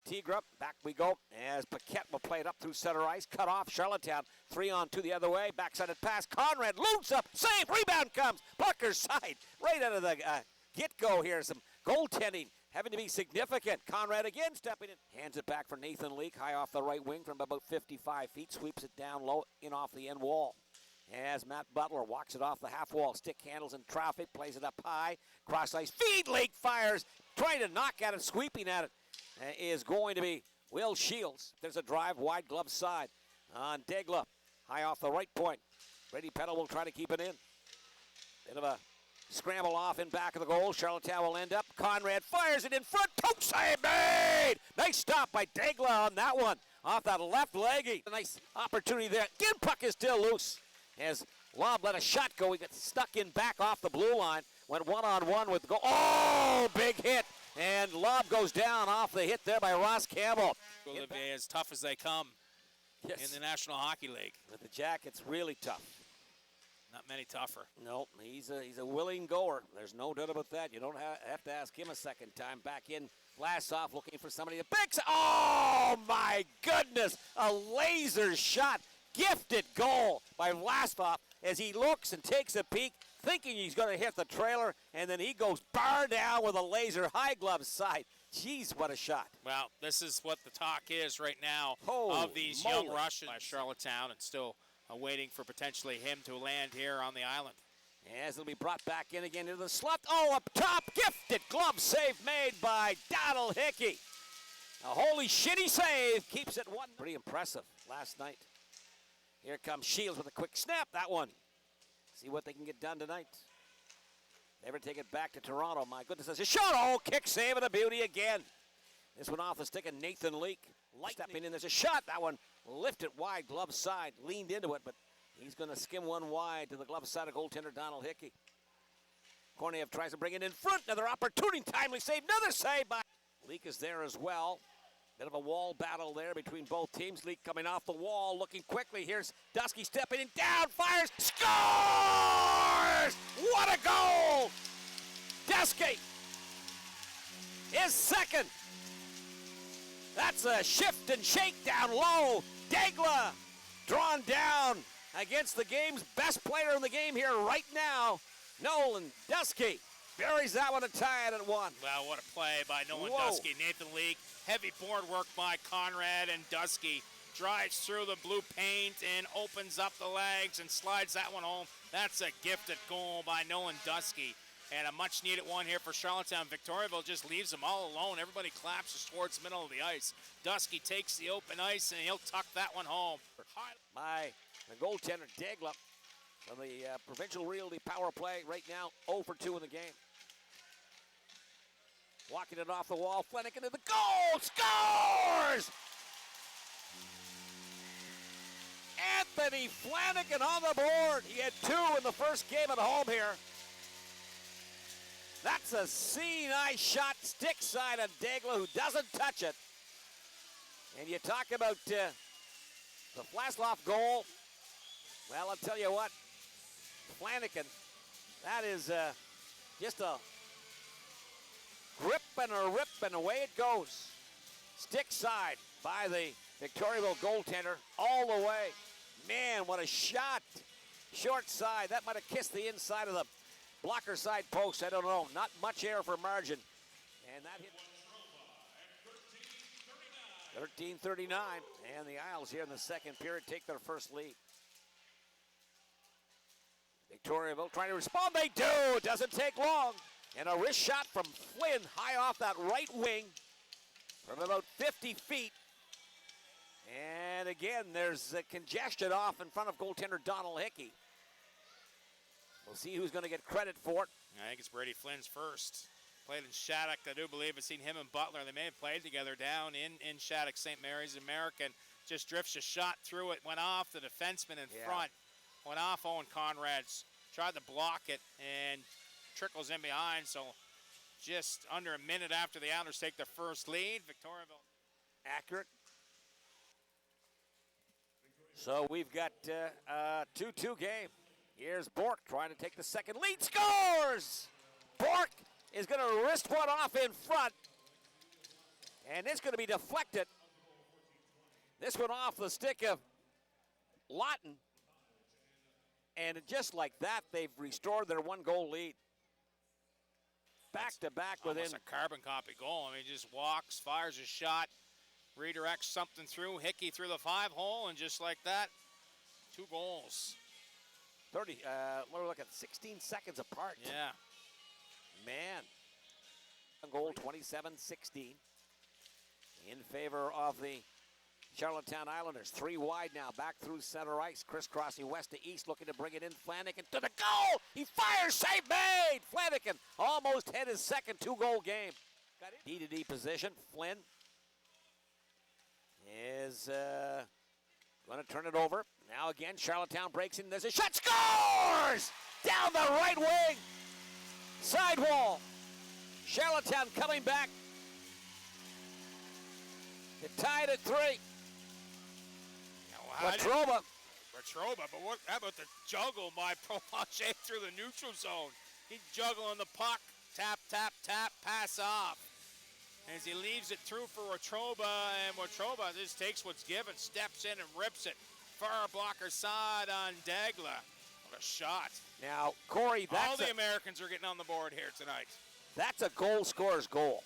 Tigres, back we go as Paquette will play it up through center ice, cut off Charlottetown, 3-on-2 the other way, backsided pass, Conrad loops up, save, rebound comes, Bucker's side, right out of the get-go here, some goaltending having to be significant. Conrad again stepping in, hands it back for Nathan Leake, high off the right wing from about 55 feet, sweeps it down low, in off the end wall. As Matt Butler walks it off the half wall, stick handles in traffic, plays it up high, cross ice, feed, Leake fires, trying to knock at it, sweeping at it, is going to be Will Shields. There's a drive, wide glove side on Degla, high off the right point. Brady Peddle will try to keep it in. Bit of a scramble off in back of the goal. Charlottetown will end up. Conrad fires it in front. Toke save made! Nice stop by Degla on that one. Off that left leggy. A nice opportunity there. Again, puck is still loose. As Lob let a shot go, he got stuck in back off the blue line. Went one-on-one with the goal. Oh, big hit. And Lob goes down off the hit there by Ross Campbell. Olivier, as tough as they come in the National Hockey League. With the Jackets, really tough. Not many tougher. No, he's a willing goer. There's no doubt about that. You don't have to ask him a second time. Back in, Vlasov looking for somebody to pick. Oh, my goodness. A laser shot. Gifted goal by Vlasov as he looks and takes a peek, thinking he's going to hit the trailer, and then he goes bar down with a laser high glove side. Jeez, what a shot. Well, this is what the talk is right now of these moly. young Russians by Charlottetown, and still waiting for potentially him to land here on the island. As it'll be brought back in again into the slot. Oh, up top, gifted glove save made by Donald Hickey. A holy shitty save, keeps it one. Pretty impressive last night. Here comes Shields with a quick snap, that one. See what they can get done tonight. Never take it back to Toronto. My goodness, there's a shot. Oh, kick save and a beauty again. This one off the stick of Nathan Leake. Stepping in, there's a shot. That one lifted wide, glove side, leaned into it, but he's going to skim one wide to the glove side of goaltender Donald Hickey. Korniev tries to bring it in front. Another opportunity, timely save. Another save by Leake is there as well. Bit of a wall battle there between both teams. Leake coming off the wall, looking quickly. Here's Dusky stepping in, down, fires, scores! What a goal! Dusky is second. That's a shift and shake down low. Degla drawn down against the game's best player in the game here right now. Nolan Dusky buries that one to tie it at one. Wow, what a play by Nolan Dusky. Nathan Leake. Heavy board work by Conrad, and Dusky drives through the blue paint and opens up the legs and slides that one home. That's a gifted goal by Nolan Dusky, and a much-needed one here for Charlottetown. Victoriaville just leaves them all alone. Everybody collapses towards the middle of the ice. Dusky takes the open ice, and he'll tuck that one home. By the goaltender, Degla, from the Provincial Realty power play right now, 0 for 2 in the game. Walking it off the wall, Flanagan to the goal, scores! Anthony Flanagan on the board. He had 2 in the first game at home here. That's a nice shot, stick side of Degla, who doesn't touch it. And you talk about the Vlasov goal. Well, I'll tell you what, Flanagan, that is just a grip and a rip, and away it goes. Stick side by the Victoriaville goaltender all the way. Man, what a shot. Short side. That might have kissed the inside of the blocker side post. I don't know. Not much air for margin. And that hit 13-39. And the Isles here in the second period take their first lead. Victoriaville trying to respond. They do. It doesn't take long. And a wrist shot from Flynn high off that right wing from about 50 feet. And again, there's a congestion off in front of goaltender Donald Hickey. We'll see who's going to get credit for it. I think it's Brady Flynn's first. Played in Shattuck, I do believe. I've seen him and Butler. They may have played together down in Shattuck, St. Mary's. American just drifts a shot through it, went off the defenseman in front. Went off Owen Conrad's, tried to block it, and trickles in behind. So just under a minute after the Islanders take their first lead, Victoriaville. Accurate. So we've got a 2-2 game. Here's Bork trying to take the second lead. Scores! Bork is going to wrist one off in front. And it's going to be deflected. This one off the stick of Lawton. And just like that, they've restored their 1-goal lead. Back to back within. Almost a carbon copy goal. I mean, he just walks, fires a shot, redirects something through. Hickey through the 5-hole, and just like that, 2 goals. 30, what are we looking at, 16 seconds apart. Yeah. Man. Goal 27-16 in favor of the Charlottetown Islanders. 3 wide now, back through center ice, crisscrossing west to east, looking to bring it in. Flanagan to the goal. He fires, save made. Flanagan almost had his second 2-goal game. Got it. D-to-D position. Flynn is going to turn it over. Now again, Charlottetown breaks in. There's a shot. Scores! Down the right wing. Sidewall. Charlottetown coming back. It tied at 3. Watroba. But what how about the juggle by Provencher through the neutral zone? He's juggling the puck. Tap, tap, tap, pass off. As he leaves it through for Watroba, and Watroba just takes what's given, steps in and rips it. Far blocker side on Dagla. What a shot. Now, Corey, all the Americans are getting on the board here tonight. That's a goal scorer's goal.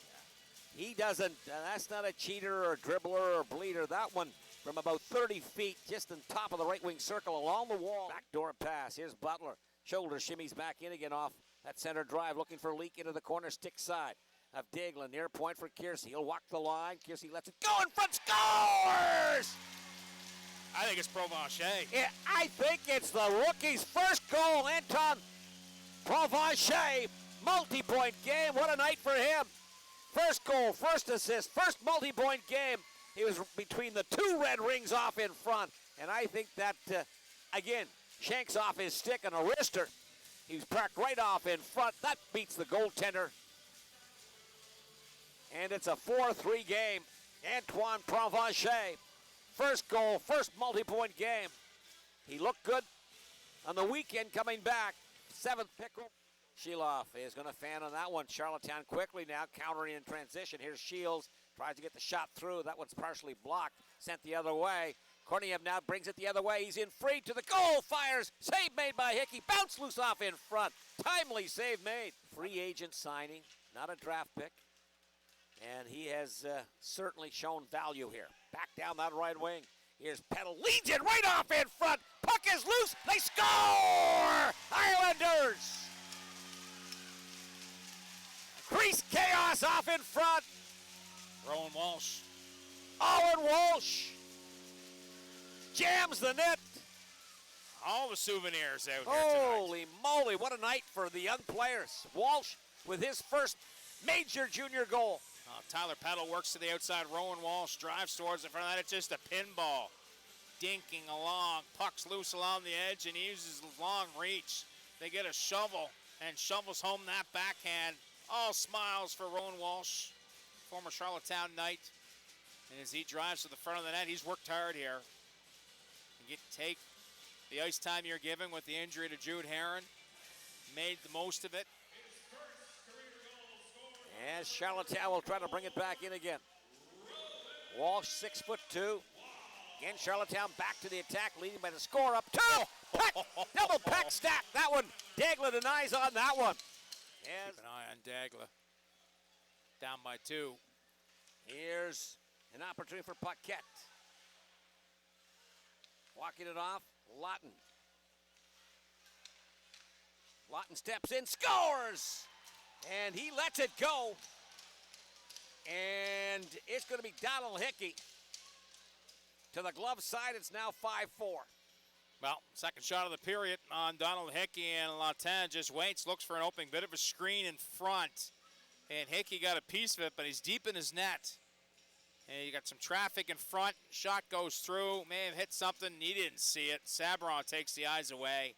He doesn't, that's not a cheater or dribbler or bleeder. That one from about 30 feet, just on top of the right wing circle along the wall. Backdoor pass. Here's Butler. Shoulder shimmies back in again off that center drive, looking for a leak into the corner stick side of Daiglin. Near point for Kiersey. He'll walk the line. Kiersey lets it go in front. Scores! I think it's Provencher. Yeah, I think it's the rookie's first goal. Anton Provencher. Multi-point game. What a night for him. First goal, first assist, first multi-point game. He was between the 2 red rings off in front. And I think that, again, shanks off his stick and a wrister. He's parked right off in front. That beats the goaltender. And it's a 4-3 game. Antoine Provencher. First goal, first multi-point game. He looked good on the weekend coming back. 7th pickle. Sheeloff is going to fan on that one. Charlottetown quickly now countering in transition. Here's Shields. Tries to get the shot through. That one's partially blocked. Sent the other way. Korniev now brings it the other way. He's in free to the goal. Fires. Save made by Hickey. Bounce loose off in front. Timely save made. Free agent signing. Not a draft pick. And he has certainly shown value here. Back down that right wing. Here's Peddle. Leads it right off in front. Puck is loose. They score! Islanders! Crease chaos off in front. Rowan Walsh. Owen Walsh jams the net. All the souvenirs out here Holy moly, what a night for the young players. Walsh with his first major junior goal. Tyler Peddle works to the outside. Rowan Walsh drives towards the front of that. It's just a pinball. Dinking along. Puck's loose along the edge, and he uses his long reach. They get a shovel and shovels home that backhand. All smiles for Rowan Walsh, former Charlottetown Knight. And as he drives to the front of the net, he's worked hard here. You get to take the ice time you're given with the injury to Jude Herron. Made the most of it. And Charlottetown will try to bring it back in again. Walsh, 6'2". Again, Charlottetown back to the attack, leading by the score up 2. Peck, double peck stack. That one, Dagla denies on that one. Keep an eye on Dagla. Down by 2. Here's an opportunity for Paquette. Walking it off, Lawton. Lawton steps in, scores! And he lets it go. And it's going to be Donald Hickey. To the glove side, it's now 5-4. Well, second shot of the period on Donald Hickey, and Lawton just waits, looks for an opening, bit of a screen in front. And Hickey got a piece of it, but he's deep in his net. And you got some traffic in front. Shot goes through, may have hit something. He didn't see it. Sabron takes the eyes away.